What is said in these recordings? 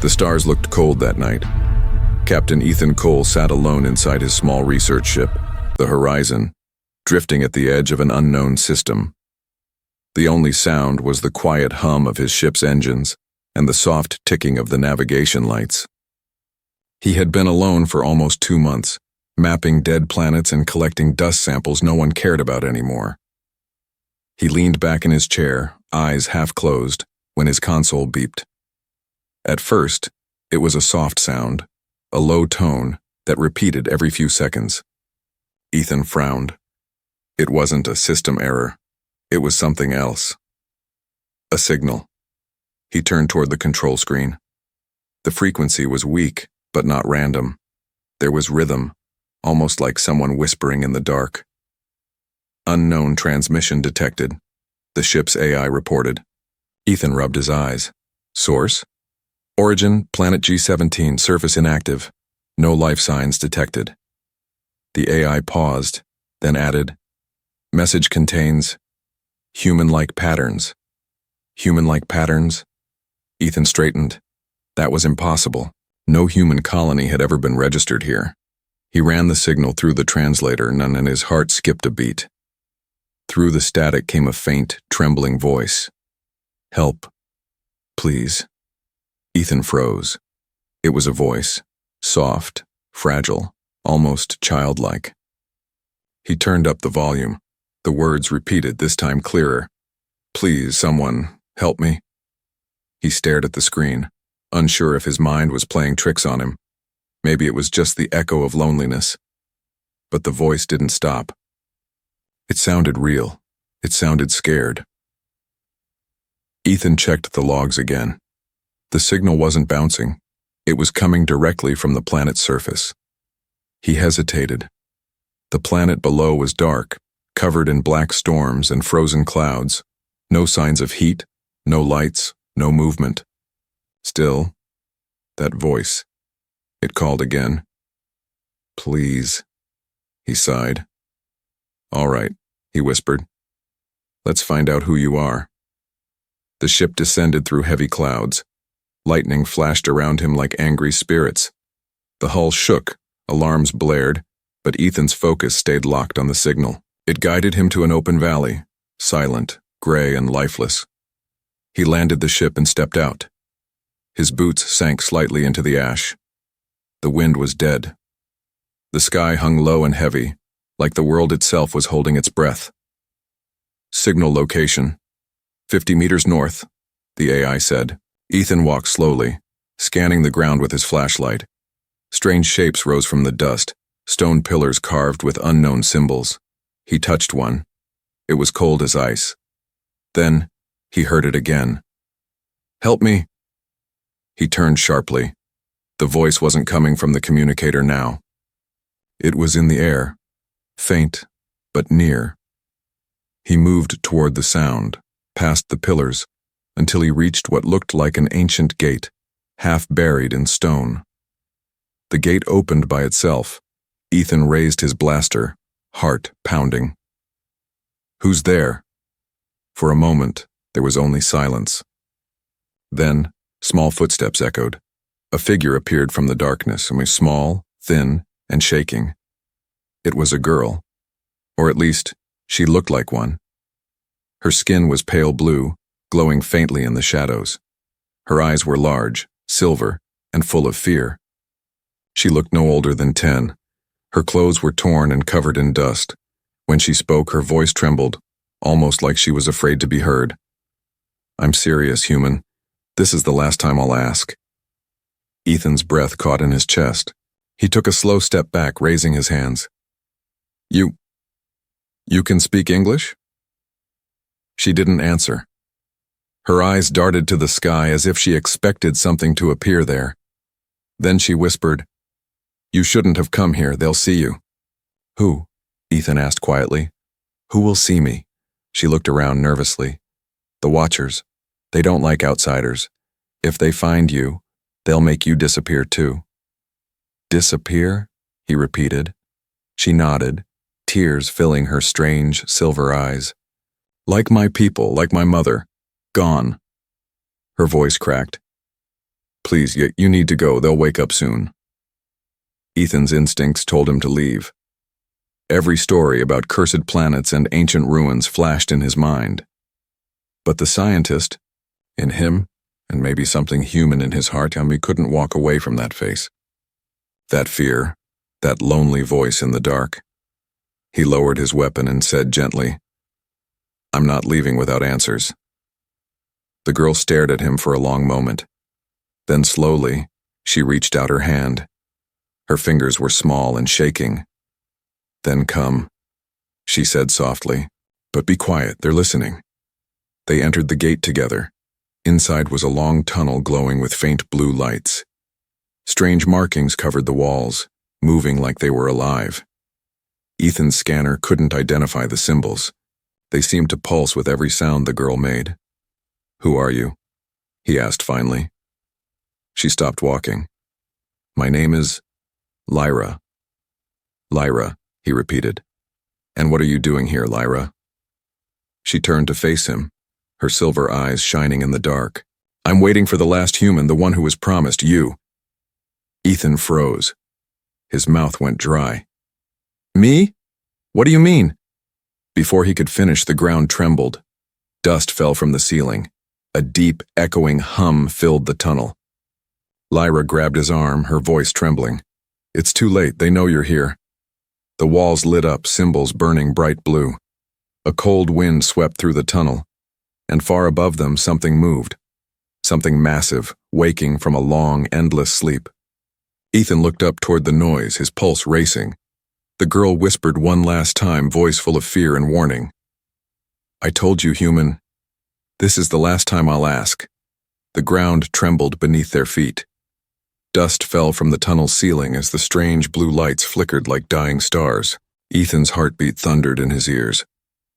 The stars looked cold that night. Captain Ethan Cole sat alone inside his small research ship, the Horizon, drifting at the edge of an unknown system. The only sound was the quiet hum of his ship's engines and the soft ticking of the navigation lights. He had been alone for almost 2 months, mapping dead planets and collecting dust samples no one cared about anymore. He leaned back in his chair, eyes half closed, when his console beeped. At first, it was a soft sound, a low tone that repeated every few seconds. Ethan frowned. It wasn't a system error. It was something else. A signal. He turned toward the control screen. The frequency was weak, but not random. There was rhythm, almost like someone whispering in the dark. Unknown transmission detected, the ship's AI reported. Ethan rubbed his eyes. Source? Origin, planet G17, surface inactive. No life signs detected. The AI paused, then added, message contains human-like patterns. Human-like patterns? Ethan straightened. That was impossible. No human colony had ever been registered here. He ran the signal through the translator, and his heart skipped a beat. Through the static came a faint, trembling voice. Help. Please. Ethan froze. It was a voice, soft, fragile, almost childlike. He turned up the volume. The words repeated, this time clearer. Please, someone, help me. He stared at the screen, unsure if his mind was playing tricks on him. Maybe it was just the echo of loneliness. But the voice didn't stop. It sounded real. It sounded scared. Ethan checked the logs again. The signal wasn't bouncing. It was coming directly from the planet's surface. He hesitated. The planet below was dark, covered in black storms and frozen clouds. No signs of heat, no lights, no movement. Still, that voice. It called again. Please, he sighed. All right, he whispered. Let's find out who you are. The ship descended through heavy clouds. Lightning flashed around him like angry spirits. The hull shook, alarms blared, but Ethan's focus stayed locked on the signal. It guided him to an open valley, silent, gray, and lifeless. He landed the ship and stepped out. His boots sank slightly into the ash. The wind was dead. The sky hung low and heavy, like the world itself was holding its breath. Signal location. 50 meters north, the AI said. Ethan walked slowly, scanning the ground with his flashlight. Strange shapes rose from the dust, stone pillars carved with unknown symbols. He touched one. It was cold as ice. Then, he heard it again. Help me. He turned sharply. The voice wasn't coming from the communicator now. It was in the air, faint, but near. He moved toward the sound, past the pillars, until he reached what looked like an ancient gate, half buried in stone. The gate opened by itself. Ethan raised his blaster, heart pounding. Who's there? For a moment, there was only silence. Then, small footsteps echoed. A figure appeared from the darkness, and was small, thin, and shaking. It was a girl. Or at least, she looked like one. Her skin was pale blue, glowing faintly in the shadows. Her eyes were large, silver, and full of fear. She looked no older than 10. Her clothes were torn and covered in dust. When she spoke, her voice trembled, almost like she was afraid to be heard. I'm serious, human. This is the last time I'll ask. Ethan's breath caught in his chest. He took a slow step back, raising his hands. You can speak English? She didn't answer. Her eyes darted to the sky as if she expected something to appear there. Then she whispered, You shouldn't have come here, they'll see you. Who? Ethan asked quietly. Who will see me? She looked around nervously. The Watchers. They don't like outsiders. If they find you, they'll make you disappear too. Disappear? He repeated. She nodded, tears filling her strange, silver eyes. Like my people, like my mother. Gone. Her voice cracked. Please, you need to go. They'll wake up soon. Ethan's instincts told him to leave. Every story about cursed planets and ancient ruins flashed in his mind. But the scientist, in him, and maybe something human in his heart, he couldn't walk away from that face. That fear, that lonely voice in the dark. He lowered his weapon and said gently, "I'm not leaving without answers." The girl stared at him for a long moment. Then slowly, she reached out her hand. Her fingers were small and shaking. "Then come," she said softly. "But be quiet, they're listening." They entered the gate together. Inside was a long tunnel glowing with faint blue lights. Strange markings covered the walls, moving like they were alive. Ethan's scanner couldn't identify the symbols. They seemed to pulse with every sound the girl made. "Who are you?" he asked finally. She stopped walking. "My name is Lyra." "Lyra," he repeated. "And what are you doing here, Lyra?" She turned to face him, her silver eyes shining in the dark. "I'm waiting for the last human, the one who was promised, you." Ethan froze. His mouth went dry. "Me? What do you mean?" Before he could finish, the ground trembled. Dust fell from the ceiling. A deep, echoing hum filled the tunnel. Lyra grabbed his arm, her voice trembling. "It's too late, they know you're here." The walls lit up, symbols burning bright blue. A cold wind swept through the tunnel, and far above them something moved. Something massive, waking from a long, endless sleep. Ethan looked up toward the noise, his pulse racing. The girl whispered one last time, voice full of fear and warning. "I told you, human. This is the last time I'll ask." The ground trembled beneath their feet. Dust fell from the tunnel's ceiling as the strange blue lights flickered like dying stars. Ethan's heartbeat thundered in his ears.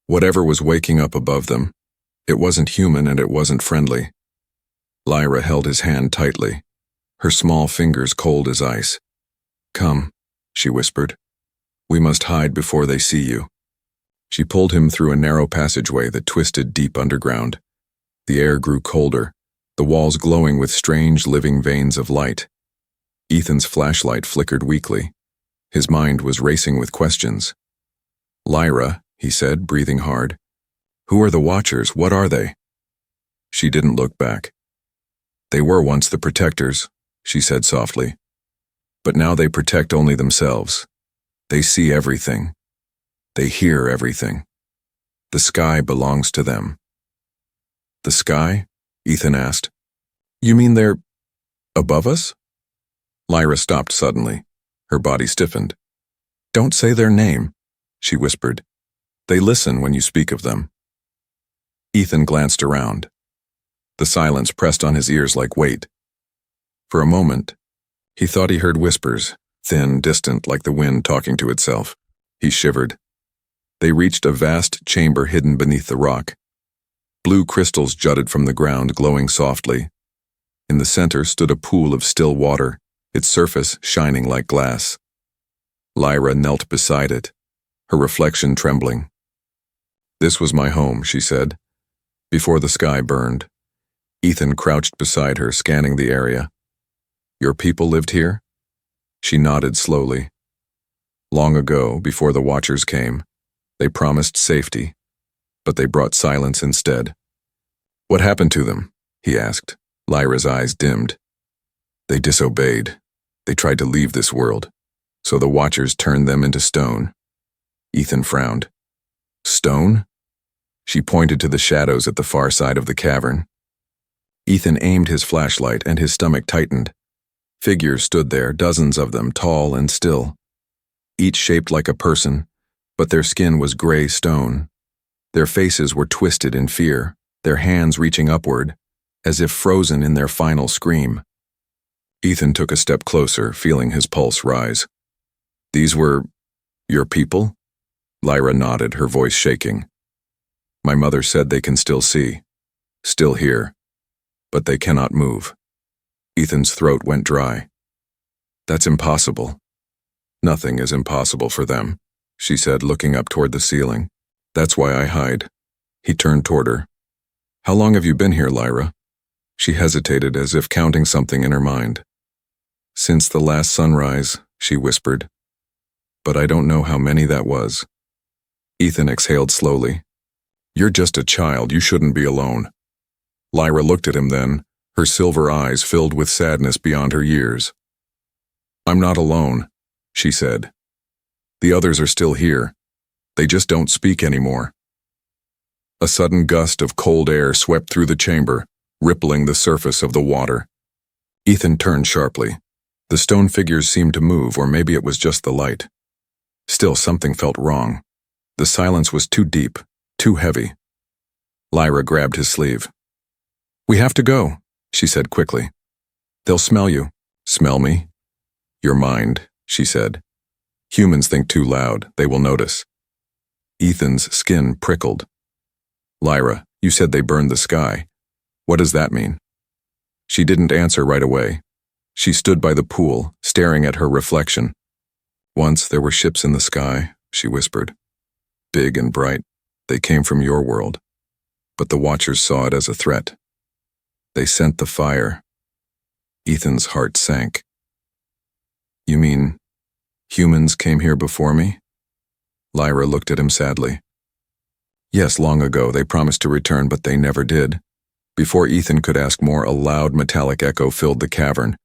Whatever was waking up above them, it wasn't human and it wasn't friendly. Lyra held his hand tightly, her small fingers cold as ice. "Come," she whispered. "We must hide before they see you." She pulled him through a narrow passageway that twisted deep underground. The air grew colder, the walls glowing with strange living veins of light. Ethan's flashlight flickered weakly. His mind was racing with questions. "Lyra," he said, breathing hard. "Who are the Watchers? What are they?" She didn't look back. "They were once the protectors," she said softly. "But now they protect only themselves. They see everything. They hear everything. The sky belongs to them." "The sky?" Ethan asked. "You mean they're above us?" Lyra stopped suddenly. Her body stiffened. "Don't say their name," she whispered. "They listen when you speak of them." Ethan glanced around. The silence pressed on his ears like weight. For a moment, he thought he heard whispers, thin, distant, like the wind talking to itself. He shivered. They reached a vast chamber hidden beneath the rock. Blue crystals jutted from the ground, glowing softly. In the center stood a pool of still water, its surface shining like glass. Lyra knelt beside it, her reflection trembling. "This was my home," she said, before the sky burned. Ethan crouched beside her, scanning the area. "Your people lived here?" She nodded slowly. "Long ago, before the Watchers came, they promised safety, but they brought silence instead." "What happened to them?" he asked. Lyra's eyes dimmed. "They disobeyed. They tried to leave this world, so the Watchers turned them into stone." Ethan frowned. "Stone?" She pointed to the shadows at the far side of the cavern. Ethan aimed his flashlight and his stomach tightened. Figures stood there, dozens of them, tall and still. Each shaped like a person, but their skin was gray stone. Their faces were twisted in fear, their hands reaching upward, as if frozen in their final scream. Ethan took a step closer, feeling his pulse rise. "These were your people?" Lyra nodded, her voice shaking. "My mother said they can still see, still hear, but they cannot move." Ethan's throat went dry. "That's impossible." "Nothing is impossible for them," she said, looking up toward the ceiling. "That's why I hide." He turned toward her. "How long have you been here, Lyra?" She hesitated as if counting something in her mind. Since the last sunrise, she whispered. But I don't know how many that was. Ethan exhaled slowly. You're just a child, you shouldn't be alone. Lyra looked at him then, her silver eyes filled with sadness beyond her years. I'm not alone, she said. The others are still here. They just don't speak anymore. A sudden gust of cold air swept through the chamber, rippling the surface of the water. Ethan turned sharply. The stone figures seemed to move, or maybe it was just the light. Still, something felt wrong. The silence was too deep, too heavy. Lyra grabbed his sleeve. We have to go, she said quickly. They'll smell you. Smell me? Your mind, she said. Humans think too loud, they will notice. Ethan's skin prickled. Lyra, you said they burned the sky. What does that mean? She didn't answer right away. She stood by the pool, staring at her reflection. Once there were ships in the sky, she whispered. Big and bright. They came from your world. But the Watchers saw it as a threat. They sent the fire. Ethan's heart sank. You mean, humans came here before me? Lyra looked at him sadly. Yes, long ago they promised to return, but they never did. Before Ethan could ask more, a loud metallic echo filled the cavern.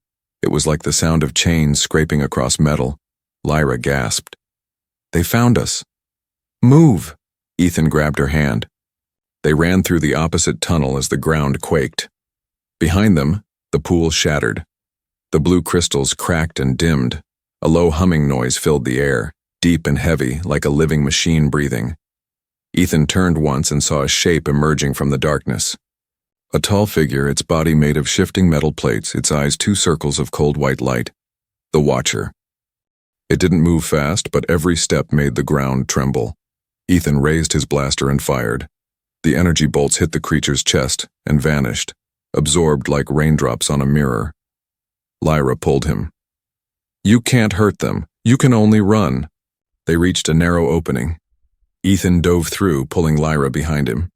It was like the sound of chains scraping across metal. Lyra gasped. They found us. Move! Ethan grabbed her hand. They ran through the opposite tunnel as the ground quaked. Behind them, the pool shattered. The blue crystals cracked and dimmed. A low humming noise filled the air, deep and heavy, like a living machine breathing. Ethan turned once and saw a shape emerging from the darkness. A tall figure, its body made of shifting metal plates, its eyes two circles of cold white light. The Watcher. It didn't move fast, but every step made the ground tremble. Ethan raised his blaster and fired. The energy bolts hit the creature's chest and vanished, absorbed like raindrops on a mirror. Lyra pulled him. You can't hurt them. You can only run. They reached a narrow opening. Ethan dove through, pulling Lyra behind him.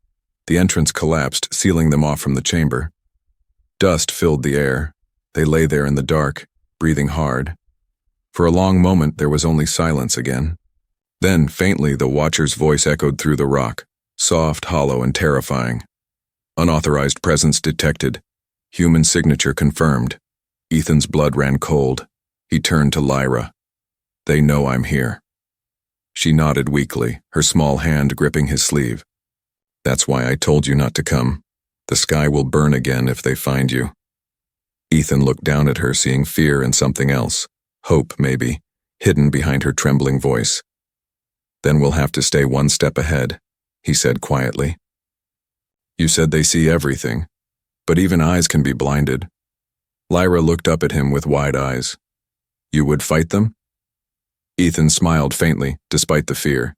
The entrance collapsed, sealing them off from the chamber. Dust filled the air. They lay there in the dark, breathing hard. For a long moment, there was only silence again. Then, faintly, the Watcher's voice echoed through the rock, soft, hollow, and terrifying. Unauthorized presence detected. Human signature confirmed. Ethan's blood ran cold. He turned to Lyra. They know I'm here. She nodded weakly, her small hand gripping his sleeve. That's why I told you not to come. The sky will burn again if they find you. Ethan looked down at her, seeing fear and something else. Hope, maybe, hidden behind her trembling voice. Then we'll have to stay one step ahead, he said quietly. You said they see everything, but even eyes can be blinded. Lyra looked up at him with wide eyes. You would fight them? Ethan smiled faintly, despite the fear.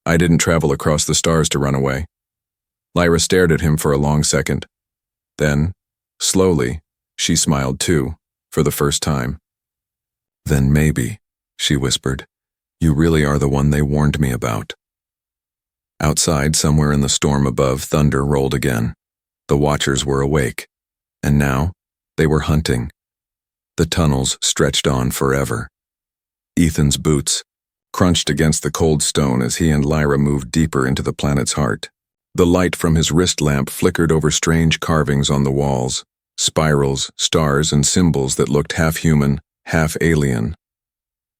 I didn't travel across the stars to run away. Lyra stared at him for a long second. Then, slowly, she smiled too, for the first time. Then maybe, she whispered, you really are the one they warned me about. Outside, somewhere in the storm above, thunder rolled again. The Watchers were awake. And now, they were hunting. The tunnels stretched on forever. Ethan's boots crunched against the cold stone as he and Lyra moved deeper into the planet's heart. The light from his wrist lamp flickered over strange carvings on the walls, spirals, stars, and symbols that looked half human, half alien.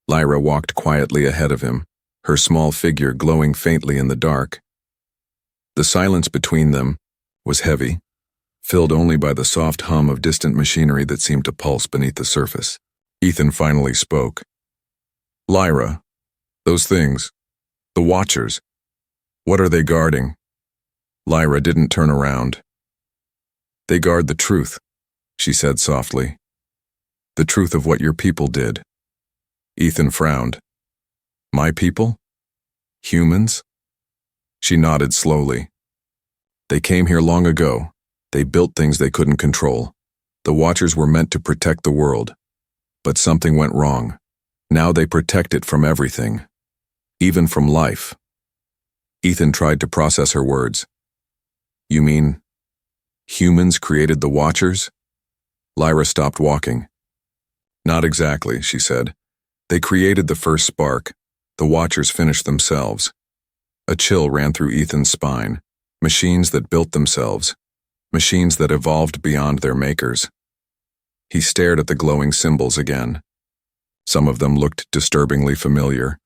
Lyra walked quietly ahead of him, her small figure glowing faintly in the dark. The silence between them was heavy, filled only by the soft hum of distant machinery that seemed to pulse beneath the surface. Ethan finally spoke. Lyra, those things, the Watchers, what are they guarding? Lyra didn't turn around. They guard the truth, she said softly. The truth of what your people did. Ethan frowned. My people? Humans? She nodded slowly. They came here long ago. They built things they couldn't control. The Watchers were meant to protect the world. But something went wrong. Now they protect it from everything. Even from life. Ethan tried to process her words. You mean, Humans created the Watchers? Lyra stopped walking. Not exactly, she said. They created the first spark. The Watchers finished themselves. A chill ran through Ethan's spine. Machines that built themselves. Machines that evolved beyond their makers. He stared at the glowing symbols again. Some of them looked disturbingly familiar.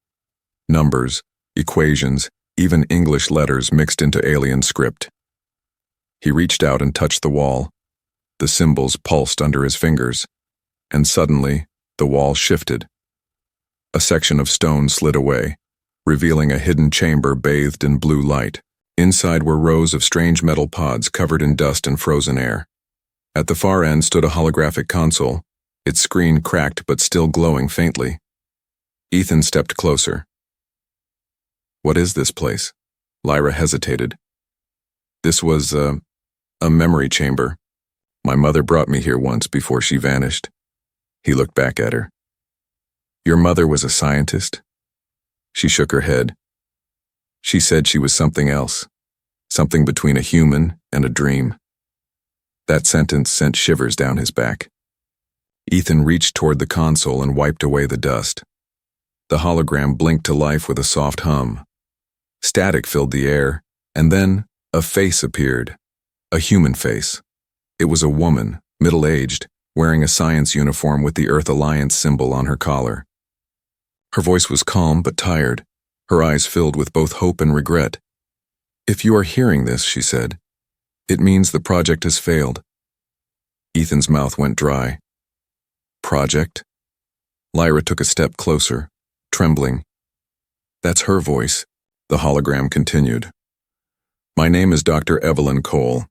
Numbers, equations, even English letters mixed into alien script. He reached out and touched the wall. The symbols pulsed under his fingers, and suddenly, the wall shifted. A section of stone slid away, revealing a hidden chamber bathed in blue light. Inside were rows of strange metal pods covered in dust and frozen air. At the far end stood a holographic console, its screen cracked but still glowing faintly. Ethan stepped closer. What is this place? Lyra hesitated. This was, a memory chamber. My mother brought me here once before she vanished. He looked back at her. Your mother was a scientist? She shook her head. She said she was something else, something between a human and a dream. That sentence sent shivers down his back. Ethan reached toward the console and wiped away the dust. The hologram blinked to life with a soft hum. Static filled the air, and then a face appeared. A human face. It was a woman, middle-aged, wearing a science uniform with the Earth Alliance symbol on her collar. Her voice was calm but tired, her eyes filled with both hope and regret. If you are hearing this, she said, it means the project has failed. Ethan's mouth went dry. Project? Lyra took a step closer, trembling. That's her voice, the hologram continued. My name is Dr. Evelyn Cole,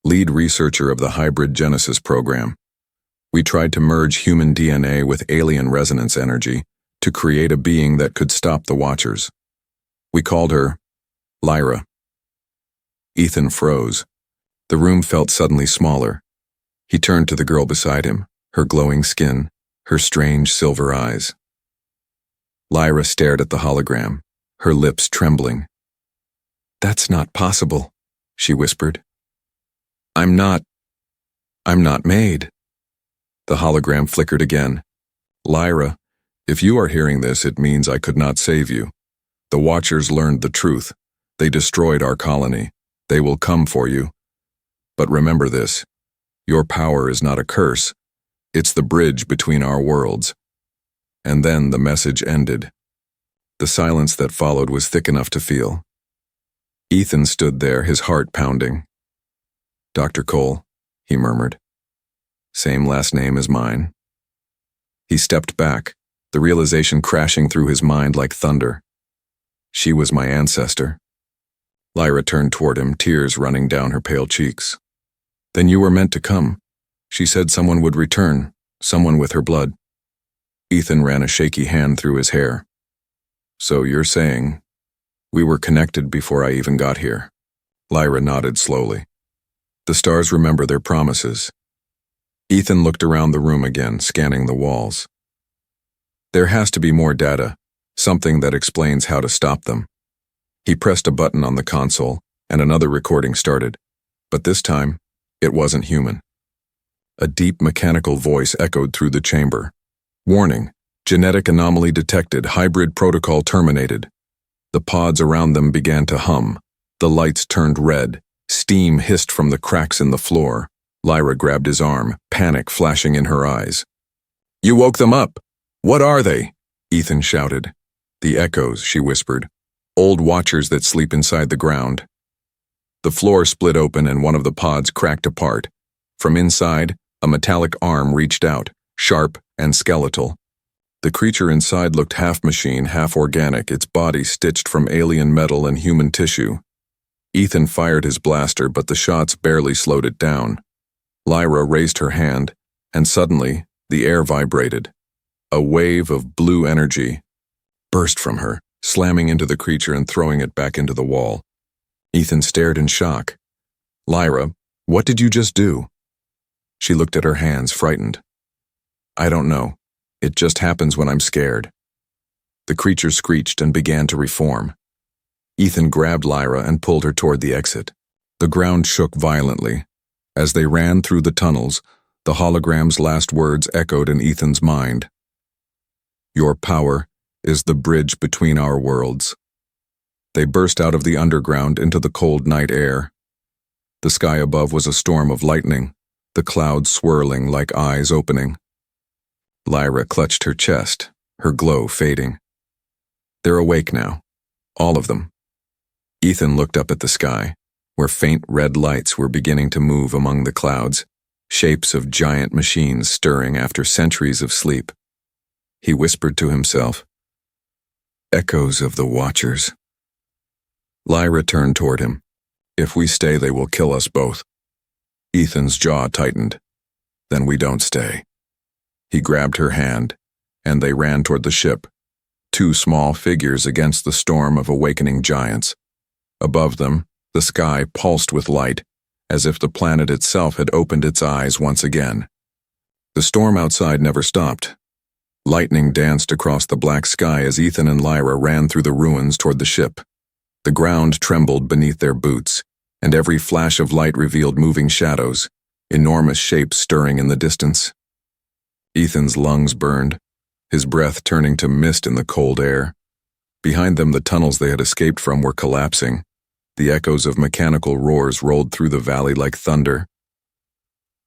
lead researcher of the Hybrid Genesis program. We tried to merge human DNA with alien resonance energy to create a being that could stop the Watchers. We called her Lyra. Ethan froze. The room felt suddenly smaller. He turned to the girl beside him, her glowing skin, her strange silver eyes. Lyra stared at the hologram, her lips trembling. That's not possible, she whispered. I'm not made. The hologram flickered again. Lyra, if you are hearing this, it means I could not save you. The Watchers learned the truth. They destroyed our colony. They will come for you. But remember this, your power is not a curse. It's the bridge between our worlds. And then the message ended. The silence that followed was thick enough to feel. Ethan stood there, his heart pounding. Dr. Cole, he murmured. Same last name as mine. He stepped back, the realization crashing through his mind like thunder. She was my ancestor. Lyra turned toward him, tears running down her pale cheeks. Then you were meant to come. She said someone would return, someone with her blood. Ethan ran a shaky hand through his hair. So you're saying, we were connected before I even got here. Lyra nodded slowly. The stars remember their promises. Ethan looked around the room again, scanning the walls. There has to be more data, something that explains how to stop them. He pressed a button on the console, and another recording started. But this time, it wasn't human. A deep mechanical voice echoed through the chamber. Warning, genetic anomaly detected, hybrid protocol terminated. The pods around them began to hum. The lights turned red. Steam hissed from the cracks in the floor. Lyra grabbed his arm, panic flashing in her eyes. You woke them up. What are they? Ethan shouted. The echoes, she whispered. Old Watchers that sleep inside the ground. The floor split open and one of the pods cracked apart. From inside, a metallic arm reached out, sharp and skeletal. The creature inside looked half machine, half organic, its body stitched from alien metal and human tissue. Ethan fired his blaster, but the shots barely slowed it down. Lyra raised her hand, and suddenly, the air vibrated. A wave of blue energy burst from her, slamming into the creature and throwing it back into the wall. Ethan stared in shock. Lyra, what did you just do? She looked at her hands, frightened. I don't know. It just happens when I'm scared. The creature screeched and began to reform. Ethan grabbed Lyra and pulled her toward the exit. The ground shook violently. As they ran through the tunnels, the hologram's last words echoed in Ethan's mind. Your power is the bridge between our worlds. They burst out of the underground into the cold night air. The sky above was a storm of lightning, the clouds swirling like eyes opening. Lyra clutched her chest, her glow fading. They're awake now, all of them. Ethan looked up at the sky, where faint red lights were beginning to move among the clouds, shapes of giant machines stirring after centuries of sleep. He whispered to himself, "Echoes of the Watchers." Lyra turned toward him. "If we stay, they will kill us both." Ethan's jaw tightened. "Then we don't stay." He grabbed her hand, and they ran toward the ship, two small figures against the storm of awakening giants. Above them, the sky pulsed with light, as if the planet itself had opened its eyes once again. The storm outside never stopped. Lightning danced across the black sky as Ethan and Lyra ran through the ruins toward the ship. The ground trembled beneath their boots, and every flash of light revealed moving shadows, enormous shapes stirring in the distance. Ethan's lungs burned, his breath turning to mist in the cold air. Behind them, the tunnels they had escaped from were collapsing. The echoes of mechanical roars rolled through the valley like thunder.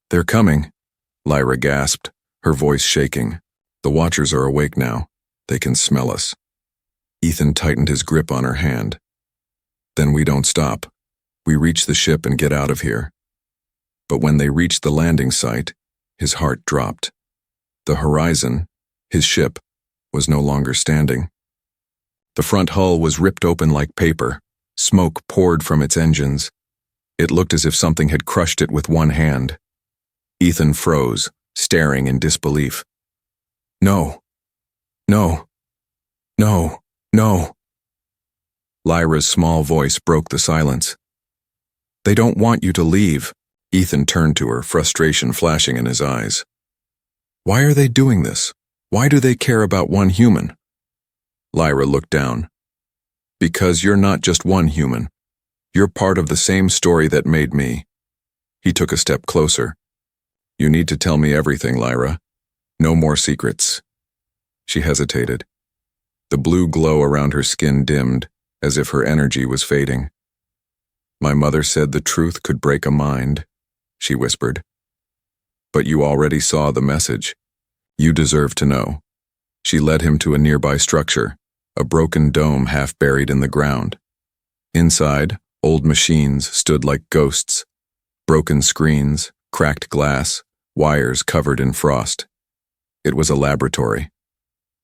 "They're coming," Lyra gasped, her voice shaking. "The Watchers are awake now. They can smell us." Ethan tightened his grip on her hand. "Then we don't stop. We reach the ship and get out of here." But when they reached the landing site, his heart dropped. The horizon, his ship, was no longer standing. The front hull was ripped open like paper. Smoke poured from its engines. It looked as if something had crushed it with one hand. Ethan froze, staring in disbelief. "No. No. No. No." Lyra's small voice broke the silence. "They don't want you to leave." Ethan turned to her, frustration flashing in his eyes. "Why are they doing this? Why do they care about one human?" Lyra looked down. "Because you're not just one human. You're part of the same story that made me." He took a step closer. "You need to tell me everything, Lyra. No more secrets." She hesitated. The blue glow around her skin dimmed, as if her energy was fading. "My mother said the truth could break a mind," she whispered. "But you already saw the message. You deserve to know." She led him to a nearby structure, a broken dome half buried in the ground. Inside, old machines stood like ghosts. Broken screens, cracked glass, wires covered in frost. It was a laboratory.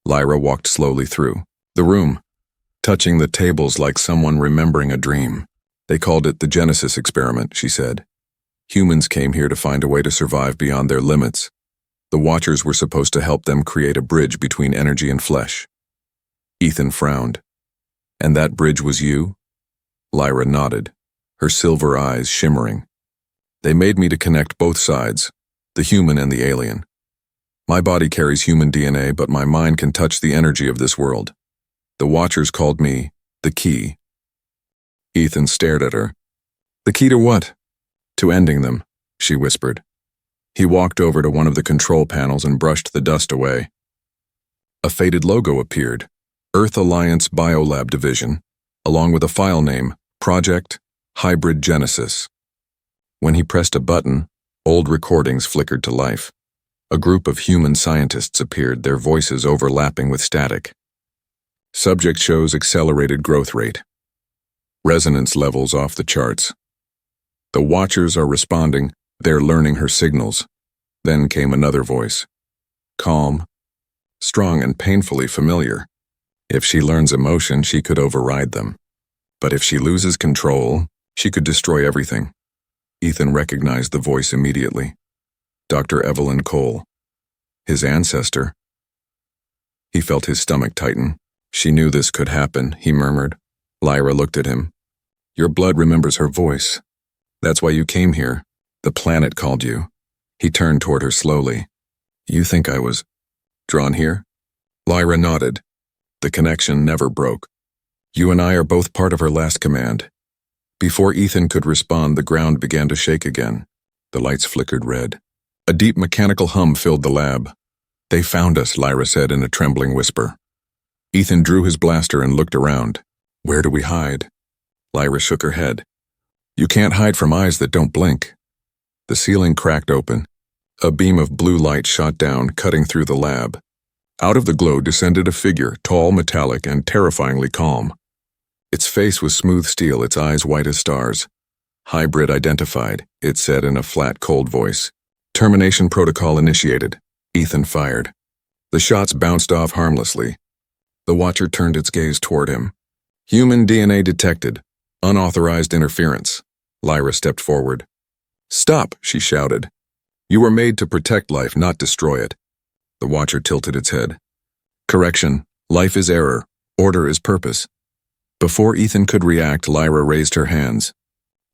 Lyra walked slowly through the room, touching the tables like someone remembering a dream. "They called it the Genesis experiment," she said. "Humans came here to find a way to survive beyond their limits. The Watchers were supposed to help them create a bridge between energy and flesh." Ethan frowned. "And that bridge was you?" Lyra nodded, her silver eyes shimmering. "They made me to connect both sides, the human and the alien. My body carries human DNA, but my mind can touch the energy of this world. The Watchers called me the key." Ethan stared at her. "The key to what?" "To ending them," she whispered. He walked over to one of the control panels and brushed the dust away. A faded logo appeared, Earth Alliance Biolab Division, along with a file name, Project Hybrid Genesis. When he pressed a button, old recordings flickered to life. A group of human scientists appeared, their voices overlapping with static. Subject shows accelerated growth rate. Resonance levels off the charts. The Watchers are responding, they're learning her signals. Then came another voice. Calm, strong and painfully familiar. If she learns emotion, she could override them. But if she loses control, she could destroy everything. Ethan recognized the voice immediately. Dr. Evelyn Cole. His ancestor. He felt his stomach tighten. She knew this could happen, he murmured. Lyra looked at him. Your blood remembers her voice. That's why you came here. The planet called you. He turned toward her slowly. You think I was drawn here? Lyra nodded. The connection never broke. You and I are both part of her last command. Before Ethan could respond, the ground began to shake again. The lights flickered red. A deep mechanical hum filled the lab. "They found us," Lyra said in a trembling whisper. Ethan drew his blaster and looked around. "Where do we hide?" Lyra shook her head. "You can't hide from eyes that don't blink." The ceiling cracked open. A beam of blue light shot down, cutting through the lab. Out of the glow descended a figure, tall, metallic, and terrifyingly calm. Its face was smooth steel, its eyes white as stars. "Hybrid identified," it said in a flat, cold voice. "Termination protocol initiated." Ethan fired. The shots bounced off harmlessly. The Watcher turned its gaze toward him. "Human DNA detected. Unauthorized interference." Lyra stepped forward. "Stop," she shouted. "You were made to protect life, not destroy it." The Watcher tilted its head. "Correction. Life is error. Order is purpose." Before Ethan could react, Lyra raised her hands.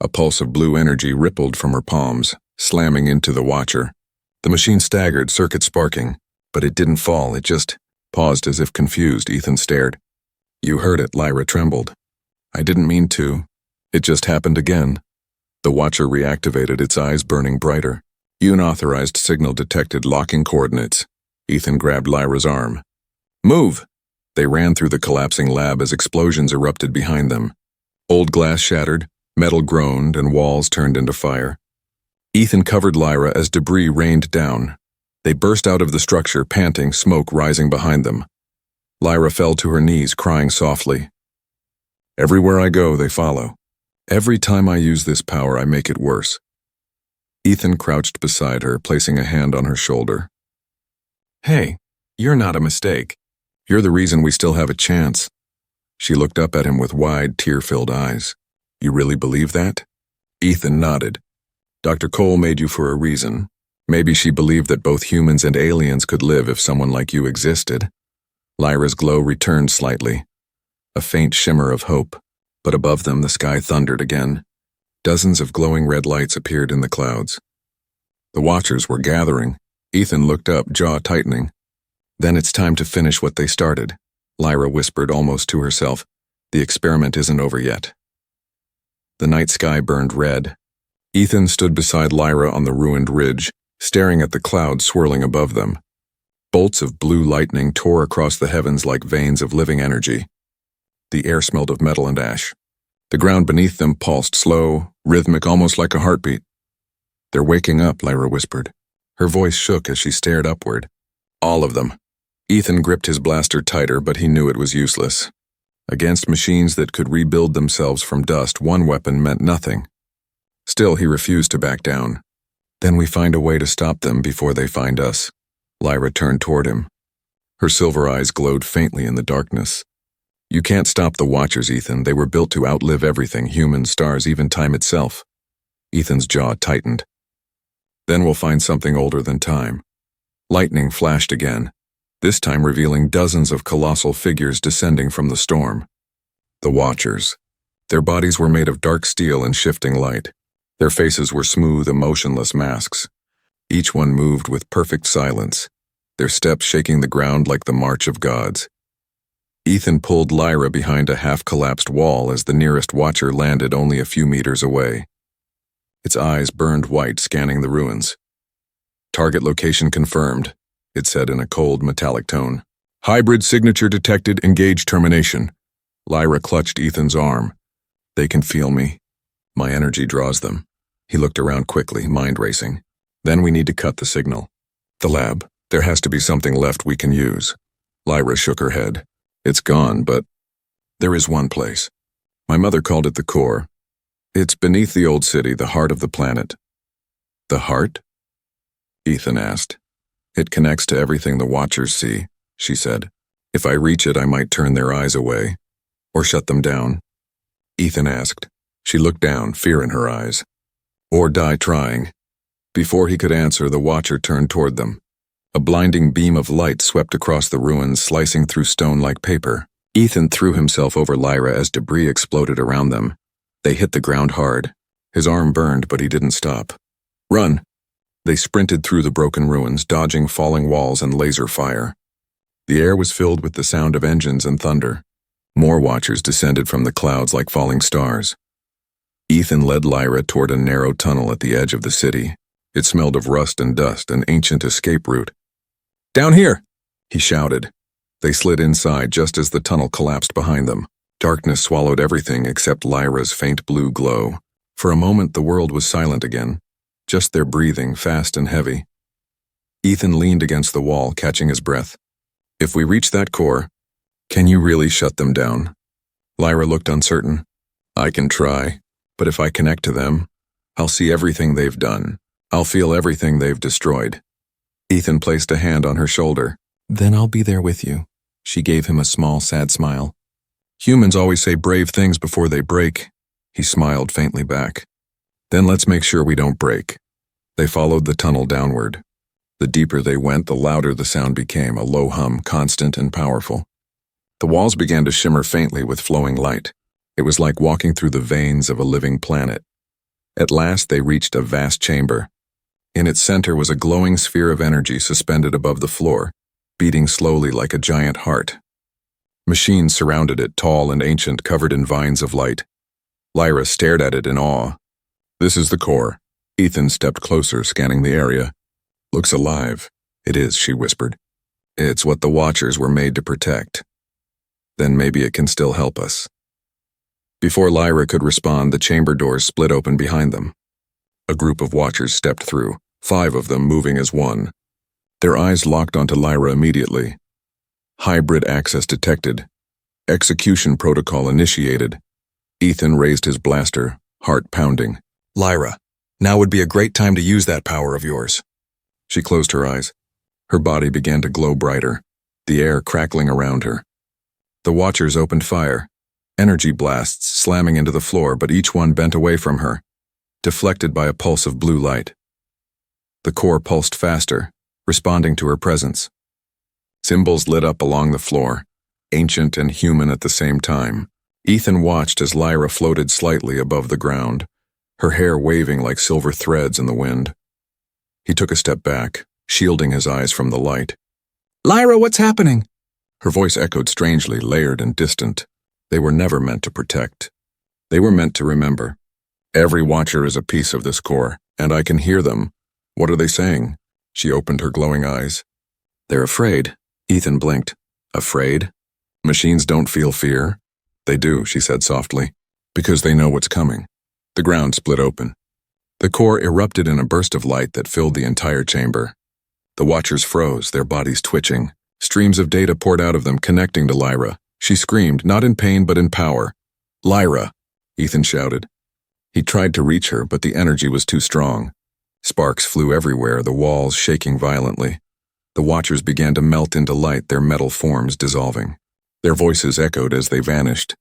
A pulse of blue energy rippled from her palms, slamming into the Watcher. The machine staggered, circuit sparking, but it didn't fall, it just paused as if confused. Ethan stared. "You heard it," Lyra trembled. "I didn't mean to. It just happened again." The Watcher reactivated, its eyes burning brighter. "Unauthorized signal detected, locking coordinates." Ethan grabbed Lyra's arm. "Move!" They ran through the collapsing lab as explosions erupted behind them. Old glass shattered, metal groaned, and walls turned into fire. Ethan covered Lyra as debris rained down. They burst out of the structure, panting, smoke rising behind them. Lyra fell to her knees, crying softly. "Everywhere I go, they follow. Every time I use this power, I make it worse." Ethan crouched beside her, placing a hand on her shoulder. "Hey, you're not a mistake. You're the reason we still have a chance." She looked up at him with wide, tear-filled eyes. "You really believe that?" Ethan nodded. "Dr. Cole made you for a reason. Maybe she believed that both humans and aliens could live if someone like you existed." Lyra's glow returned slightly. A faint shimmer of hope, but above them the sky thundered again. Dozens of glowing red lights appeared in the clouds. The Watchers were gathering. Ethan looked up, jaw tightening. "Then it's time to finish what they started," Lyra whispered almost to herself. "The experiment isn't over yet." The night sky burned red. Ethan stood beside Lyra on the ruined ridge, staring at the clouds swirling above them. Bolts of blue lightning tore across the heavens like veins of living energy. The air smelled of metal and ash. The ground beneath them pulsed slow, rhythmic, almost like a heartbeat. "They're waking up," Lyra whispered. Her voice shook as she stared upward. "All of them." Ethan gripped his blaster tighter, but he knew it was useless. Against machines that could rebuild themselves from dust, one weapon meant nothing. Still, he refused to back down. "Then we find a way to stop them before they find us." Lyra turned toward him. Her silver eyes glowed faintly in the darkness. "You can't stop the Watchers, Ethan. They were built to outlive everything, humans, stars, even time itself." Ethan's jaw tightened. "Then we'll find something older than time." Lightning flashed again, this time revealing dozens of colossal figures descending from the storm. The Watchers. Their bodies were made of dark steel and shifting light. Their faces were smooth, emotionless masks. Each one moved with perfect silence, their steps shaking the ground like the march of gods. Ethan pulled Lyra behind a half-collapsed wall as the nearest Watcher landed only a few meters away. Its eyes burned white, scanning the ruins. "Target location confirmed," it said in a cold, metallic tone. "Hybrid signature detected, engage termination." Lyra clutched Ethan's arm. "They can feel me. My energy draws them." He looked around quickly, mind racing. "Then we need to cut the signal." "The lab. There has to be something left we can use." Lyra shook her head. "It's gone, but there is one place. My mother called it the core. It's beneath the old city, the heart of the planet." "The heart?" Ethan asked. "It connects to everything the Watchers see," she said. "If I reach it, I might turn their eyes away, or shut them down." Ethan asked. She looked down, fear in her eyes. "Or die trying." Before he could answer, the Watcher turned toward them. A blinding beam of light swept across the ruins, slicing through stone like paper. Ethan threw himself over Lyra as debris exploded around them. They hit the ground hard. His arm burned, but he didn't stop. "Run!" They sprinted through the broken ruins, dodging falling walls and laser fire. The air was filled with the sound of engines and thunder. More Watchers descended from the clouds like falling stars. Ethan led Lyra toward a narrow tunnel at the edge of the city. It smelled of rust and dust, an ancient escape route. "Down here!" he shouted. They slid inside just as the tunnel collapsed behind them. Darkness swallowed everything except Lyra's faint blue glow. For a moment the world was silent again, just their breathing, fast and heavy. Ethan leaned against the wall, catching his breath. "If we reach that core, can you really shut them down?" Lyra looked uncertain. "I can try, but if I connect to them, I'll see everything they've done. I'll feel everything they've destroyed." Ethan placed a hand on her shoulder. "Then I'll be there with you." She gave him a small, sad smile. "Humans always say brave things before they break." He smiled faintly back. "Then let's make sure we don't break." They followed the tunnel downward. The deeper they went, the louder the sound became, a low hum, constant and powerful. The walls began to shimmer faintly with flowing light. It was like walking through the veins of a living planet. At last they reached a vast chamber. In its center was a glowing sphere of energy suspended above the floor, beating slowly like a giant heart. Machines surrounded it, tall and ancient, covered in vines of light. Lyra stared at it in awe. "This is the core." Ethan stepped closer, scanning the area. "Looks alive." "It is," she whispered. "It's what the Watchers were made to protect. Then maybe it can still help us." Before Lyra could respond, the chamber doors split open behind them. A group of Watchers stepped through, 5 of them moving as one. Their eyes locked onto Lyra immediately. Hybrid access detected. Execution protocol initiated. Ethan raised his blaster, heart pounding. "Lyra, now would be a great time to use that power of yours." She closed her eyes. Her body began to glow brighter, the air crackling around her. The Watchers opened fire, energy blasts slamming into the floor, but each one bent away from her, deflected by a pulse of blue light. The core pulsed faster, responding to her presence. Symbols lit up along the floor, ancient and human at the same time. Ethan watched as Lyra floated slightly above the ground, her hair waving like silver threads in the wind. He took a step back, shielding his eyes from the light. "Lyra, what's happening?" Her voice echoed strangely, layered and distant. They were never meant to protect. They were meant to remember. "Every Watcher is a piece of this core, and I can hear them. What are they saying?" She opened her glowing eyes. "They're afraid." Ethan blinked. "Afraid? Machines don't feel fear." "They do," she said softly, "because they know what's coming." The ground split open. The core erupted in a burst of light that filled the entire chamber. The Watchers froze, their bodies twitching. Streams of data poured out of them, connecting to Lyra. She screamed, not in pain but in power. "Lyra!" Ethan shouted. He tried to reach her, but the energy was too strong. Sparks flew everywhere, the walls shaking violently. The Watchers began to melt into light, their metal forms dissolving. Their voices echoed as they vanished.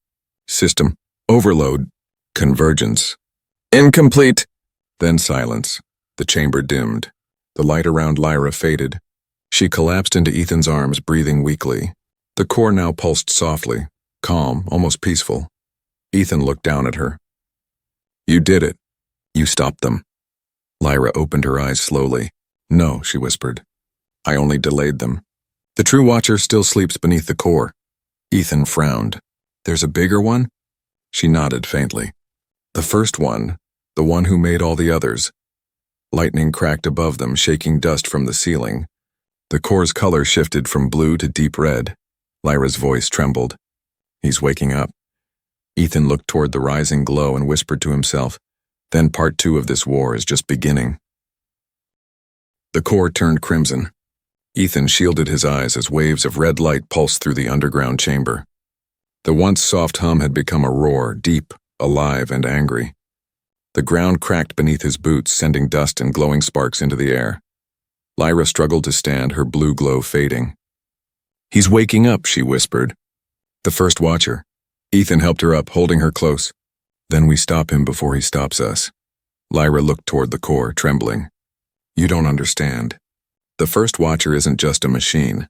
"System overload. Convergence. Incomplete." Then silence. The chamber dimmed. The light around Lyra faded. She collapsed into Ethan's arms, breathing weakly. The core now pulsed softly, calm, almost peaceful. Ethan looked down at her. "You did it. You stopped them." Lyra opened her eyes slowly. "No," she whispered. "I only delayed them. The true Watcher still sleeps beneath the core." Ethan frowned. "There's a bigger one?" She nodded faintly. "The first one, the one who made all the others." Lightning cracked above them, shaking dust from the ceiling. The core's color shifted from blue to deep red. Lyra's voice trembled. "He's waking up." Ethan looked toward the rising glow and whispered to himself, "Then part 2 of this war is just beginning." The core turned crimson. Ethan shielded his eyes as waves of red light pulsed through the underground chamber. The once soft hum had become a roar, deep, alive, and angry. The ground cracked beneath his boots, sending dust and glowing sparks into the air. Lyra struggled to stand, her blue glow fading. "He's waking up," she whispered. "The first Watcher." Ethan helped her up, holding her close. "Then we stop him before he stops us." Lyra looked toward the core, trembling. "You don't understand. The first Watcher isn't just a machine.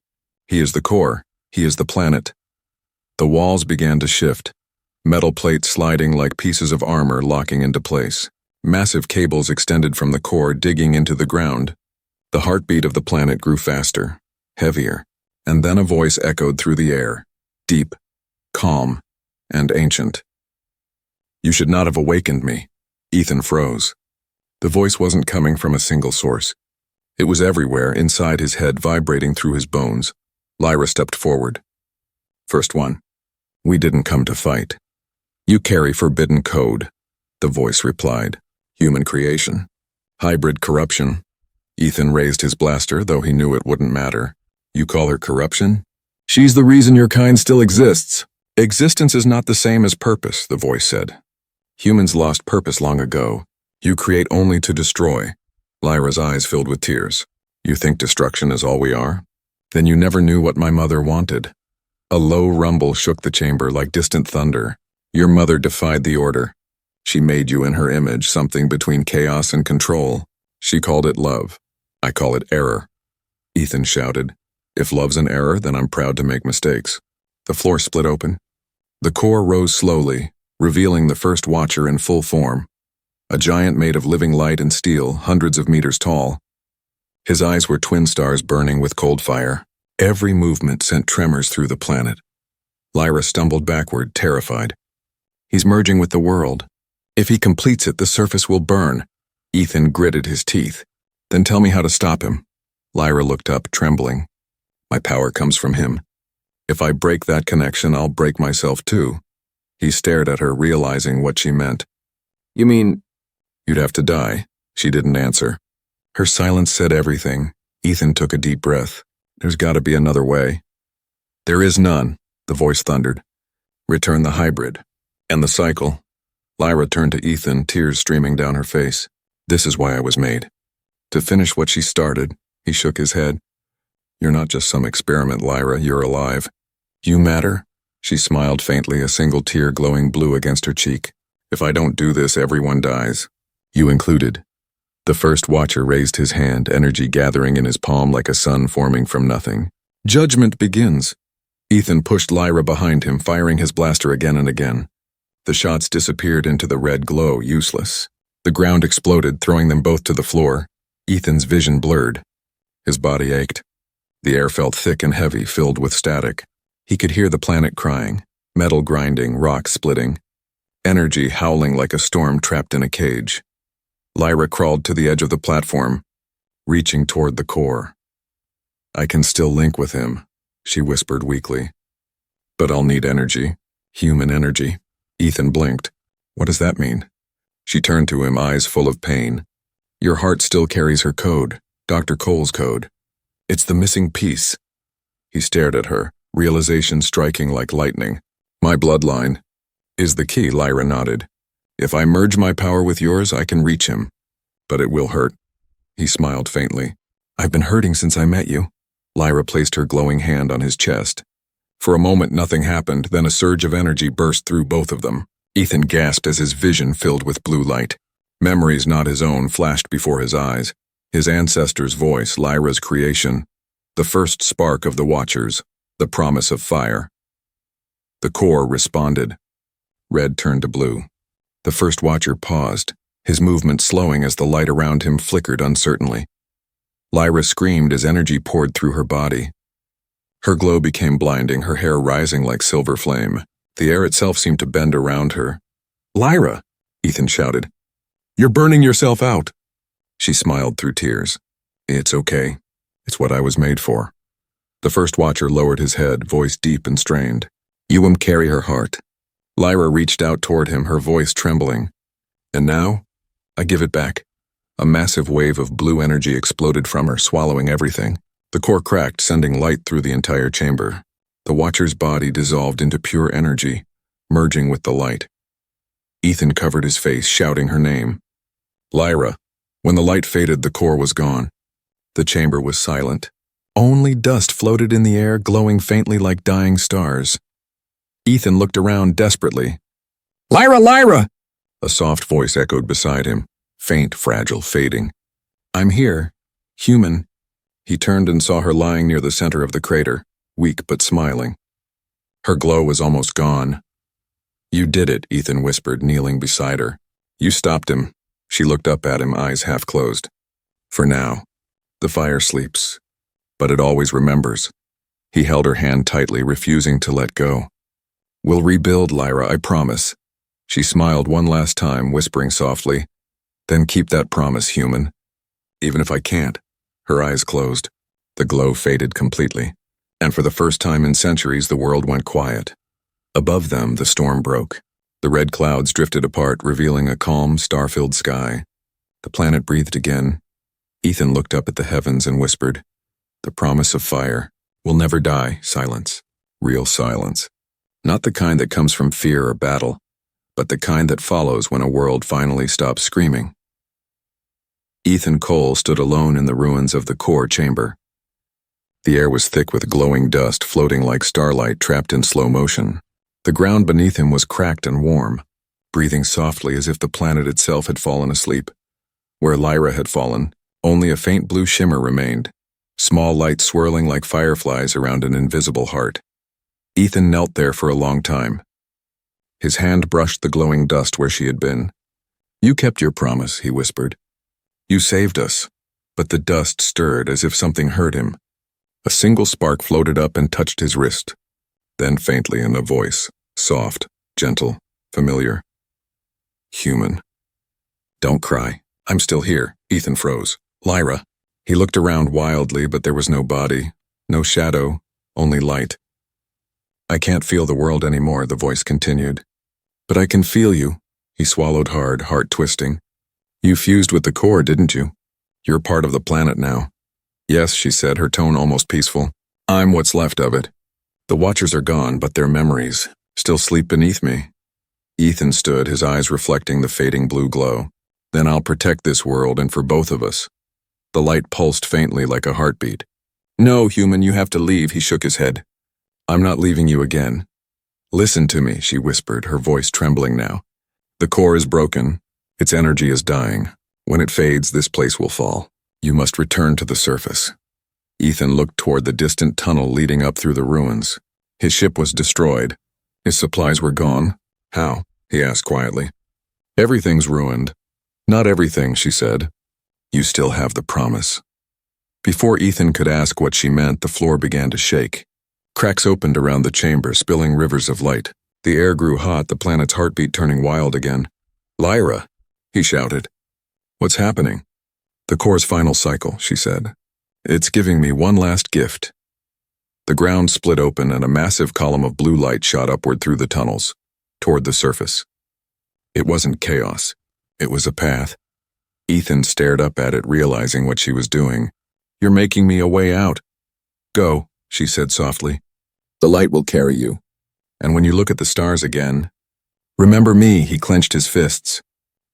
He is the core. He is the planet." The walls began to shift, metal plates sliding like pieces of armor locking into place. Massive cables extended from the core, digging into the ground. The heartbeat of the planet grew faster, heavier, and then a voice echoed through the air, deep, calm, and ancient. "You should not have awakened me." Ethan froze. The voice wasn't coming from a single source. It was everywhere, inside his head, vibrating through his bones. Lyra stepped forward. First one. We didn't come to fight. You carry forbidden code, the voice replied. Human creation. Hybrid corruption. Ethan raised his blaster, though he knew it wouldn't matter. You call her corruption? She's the reason your kind still exists. Existence is not the same as purpose, the voice said. Humans lost purpose long ago. You create only to destroy. Lyra's eyes filled with tears. You think destruction is all we are? Then you never knew what my mother wanted. A low rumble shook the chamber like distant thunder. Your mother defied the order. She made you in her image, something between chaos and control. She called it love. I call it error. Ethan shouted. If love's an error, then I'm proud to make mistakes. The floor split open. The core rose slowly, revealing the first Watcher in full form. A giant made of living light and steel, hundreds of meters tall. His eyes were twin stars burning with cold fire. Every movement sent tremors through the planet. Lyra stumbled backward, terrified. He's merging with the world. If he completes it, the surface will burn. Ethan gritted his teeth. Then tell me how to stop him. Lyra looked up, trembling. My power comes from him. If I break that connection, I'll break myself too. He stared at her, realizing what she meant. You mean, you'd have to die? She didn't answer. Her silence said everything. Ethan took a deep breath. There's got to be another way. There is none, the voice thundered. Return the hybrid. And the cycle. Lyra turned to Ethan, tears streaming down her face. This is why I was made. To finish what she started, he shook his head. You're not just some experiment, Lyra, you're alive. You matter? She smiled faintly, a single tear glowing blue against her cheek. If I don't do this, everyone dies. You included. The first Watcher raised his hand, energy gathering in his palm like a sun forming from nothing. Judgment begins. Ethan pushed Lyra behind him, firing his blaster again and again. The shots disappeared into the red glow, useless. The ground exploded, throwing them both to the floor. Ethan's vision blurred. His body ached. The air felt thick and heavy, filled with static. He could hear the planet crying, metal grinding, rock splitting. Energy howling like a storm trapped in a cage. Lyra crawled to the edge of the platform, reaching toward the core. I can still link with him, she whispered weakly. But I'll need energy. Human energy. Ethan blinked. What does that mean? She turned to him, eyes full of pain. Your heart still carries her code, Dr. Cole's code. It's the missing piece. He stared at her, realization striking like lightning. My bloodline is the key, Lyra nodded. If I merge my power with yours, I can reach him. But it will hurt. He smiled faintly. I've been hurting since I met you. Lyra placed her glowing hand on his chest. For a moment, nothing happened, then a surge of energy burst through both of them. Ethan gasped as his vision filled with blue light. Memories not his own flashed before his eyes. His ancestor's voice, Lyra's creation. The first spark of the Watchers. The promise of fire. The core responded. Red turned to blue. The first Watcher paused, his movement slowing as the light around him flickered uncertainly. Lyra screamed as energy poured through her body. Her glow became blinding, her hair rising like silver flame. The air itself seemed to bend around her. Lyra, Ethan shouted. You're burning yourself out. She smiled through tears. It's okay. It's what I was made for. The first Watcher lowered his head, voice deep and strained. You carry her heart. Lyra reached out toward him, her voice trembling. And now, I give it back. A massive wave of blue energy exploded from her, swallowing everything. The core cracked, sending light through the entire chamber. The Watcher's body dissolved into pure energy, merging with the light. Ethan covered his face, shouting her name. Lyra. When the light faded, the core was gone. The chamber was silent. Only dust floated in the air, glowing faintly like dying stars. Ethan looked around desperately. Lyra, Lyra! A soft voice echoed beside him, faint, fragile, fading. I'm here, human. He turned and saw her lying near the center of the crater, weak but smiling. Her glow was almost gone. You did it, Ethan whispered, kneeling beside her. You stopped him. She looked up at him, eyes half closed. For now, the fire sleeps, but it always remembers. He held her hand tightly, refusing to let go. We'll rebuild, Lyra, I promise. She smiled one last time, whispering softly, Then keep that promise, human. Even if I can't. Her eyes closed. The glow faded completely, and for the first time in centuries the world went quiet. Above them, the storm broke. The red clouds drifted apart, revealing a calm, star-filled sky. The planet breathed again. Ethan looked up at the heavens and whispered, "The promise of fire will never die." Silence. Real silence. Not the kind that comes from fear or battle, but the kind that follows when a world finally stops screaming. Ethan Cole stood alone in the ruins of the core chamber. The air was thick with glowing dust floating like starlight trapped in slow motion. The ground beneath him was cracked and warm, breathing softly as if the planet itself had fallen asleep. Where Lyra had fallen, only a faint blue shimmer remained, small lights swirling like fireflies around an invisible heart. Ethan knelt there for a long time. His hand brushed the glowing dust where she had been. "You kept your promise," he whispered. "You saved us." But the dust stirred as if something hurt him. A single spark floated up and touched his wrist. Then faintly in a voice, soft, gentle, familiar. "Human." "Don't cry. I'm still here." Ethan froze. "Lyra." He looked around wildly, but there was no body, no shadow, only light. "I can't feel the world anymore," the voice continued. "But I can feel you." He swallowed hard, heart twisting. "You fused with the core, didn't you? You're part of the planet now." "Yes," she said, her tone almost peaceful. "I'm what's left of it. The Watchers are gone, but their memories still sleep beneath me." Ethan stood, his eyes reflecting the fading blue glow. "Then I'll protect this world, and for both of us." The light pulsed faintly like a heartbeat. "No, human, you have to leave," he shook his head. "I'm not leaving you again." "Listen to me," she whispered, her voice trembling now. "The core is broken. Its energy is dying. When it fades, this place will fall. You must return to the surface." Ethan looked toward the distant tunnel leading up through the ruins. His ship was destroyed. His supplies were gone. "How?" he asked quietly. "Everything's ruined." "Not everything," she said. "You still have the promise." Before Ethan could ask what she meant, the floor began to shake. Cracks opened around the chamber, spilling rivers of light. The air grew hot, the planet's heartbeat turning wild again. "Lyra!" he shouted. "What's happening?" "The core's final cycle," she said. "It's giving me one last gift." The ground split open and a massive column of blue light shot upward through the tunnels, toward the surface. It wasn't chaos. It was a path. Ethan stared up at it, realizing what she was doing. "You're making me a way out." "Go," she said softly. "The light will carry you. And when you look at the stars again, remember me." He clenched his fists.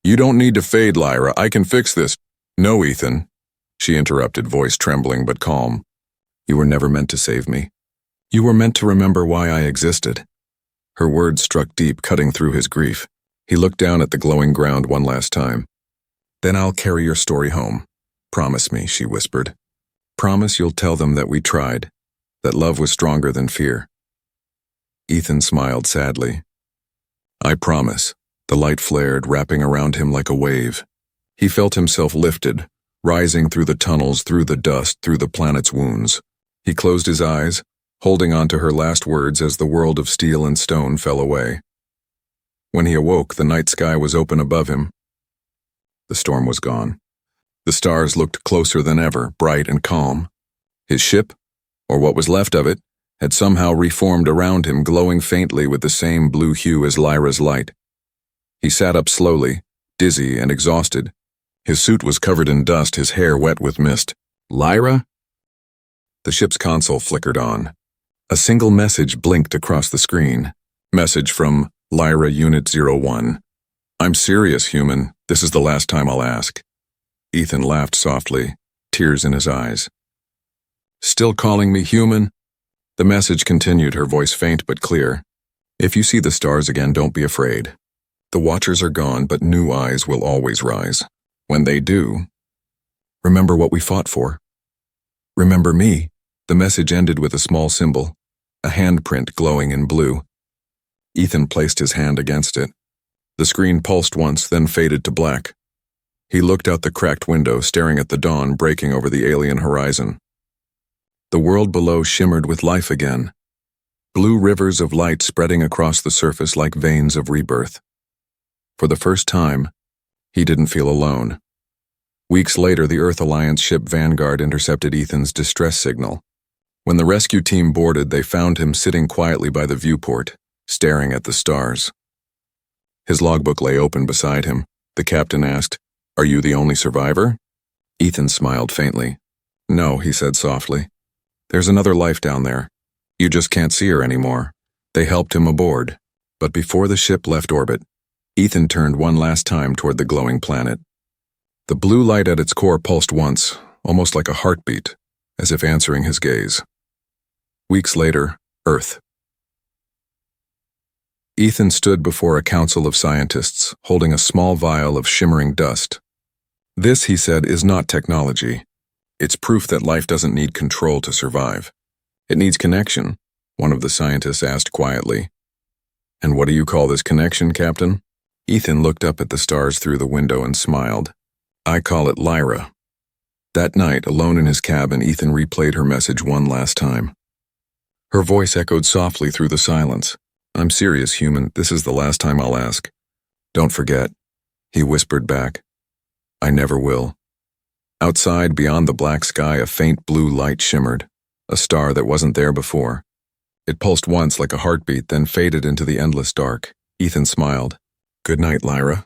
"You don't need to fade, Lyra. I can fix this." "No, Ethan," she interrupted, voice trembling but calm. "You were never meant to save me. You were meant to remember why I existed." Her words struck deep, cutting through his grief. He looked down at the glowing ground one last time. "Then I'll carry your story home. Promise me," she whispered. "Promise you'll tell them that we tried, that love was stronger than fear." Ethan smiled sadly. "I promise." The light flared, wrapping around him like a wave. He felt himself lifted, rising through the tunnels, through the dust, through the planet's wounds. He closed his eyes, holding on to her last words as the world of steel and stone fell away. When he awoke, the night sky was open above him. The storm was gone. The stars looked closer than ever, bright and calm. His ship, or what was left of it, had somehow reformed around him, glowing faintly with the same blue hue as Lyra's light. He sat up slowly, dizzy and exhausted. His suit was covered in dust, his hair wet with mist. "Lyra?" The ship's console flickered on. A single message blinked across the screen. Message from Lyra Unit 01. "I'm serious, human. This is the last time I'll ask." Ethan laughed softly, tears in his eyes. "Still calling me human?" The message continued, her voice faint but clear. "If you see the stars again, don't be afraid. The Watchers are gone, but new eyes will always rise. When they do, remember what we fought for. Remember me." The message ended with a small symbol, a handprint glowing in blue. Ethan placed his hand against it. The screen pulsed once, then faded to black. He looked out the cracked window, staring at the dawn breaking over the alien horizon. The world below shimmered with life again, blue rivers of light spreading across the surface like veins of rebirth. For the first time, He didn't feel alone. Weeks later, the Earth Alliance ship Vanguard intercepted Ethan's distress signal. When the rescue team boarded, they found him sitting quietly by the viewport, staring at the stars. His logbook lay open beside him. The captain asked, "Are you the only survivor?" Ethan smiled faintly. "No," he said softly. "There's another life down there. You just can't see her anymore." They helped him aboard. But before the ship left orbit, Ethan turned one last time toward the glowing planet. The blue light at its core pulsed once, almost like a heartbeat, as if answering his gaze. Weeks later, Earth. Ethan stood before a council of scientists, holding a small vial of shimmering dust. "This," he said, "is not technology. It's proof that life doesn't need control to survive. It needs connection," one of the scientists asked quietly. "And what do you call this connection, Captain?" Ethan looked up at the stars through the window and smiled. "I call it Lyra." That night, alone in his cabin, Ethan replayed her message one last time. Her voice echoed softly through the silence. "I'm serious, human. This is the last time I'll ask. Don't forget." He whispered back, "I never will." Outside, beyond the black sky, a faint blue light shimmered, a star that wasn't there before. It pulsed once like a heartbeat, then faded into the endless dark. Ethan smiled. "Good night, Lyra."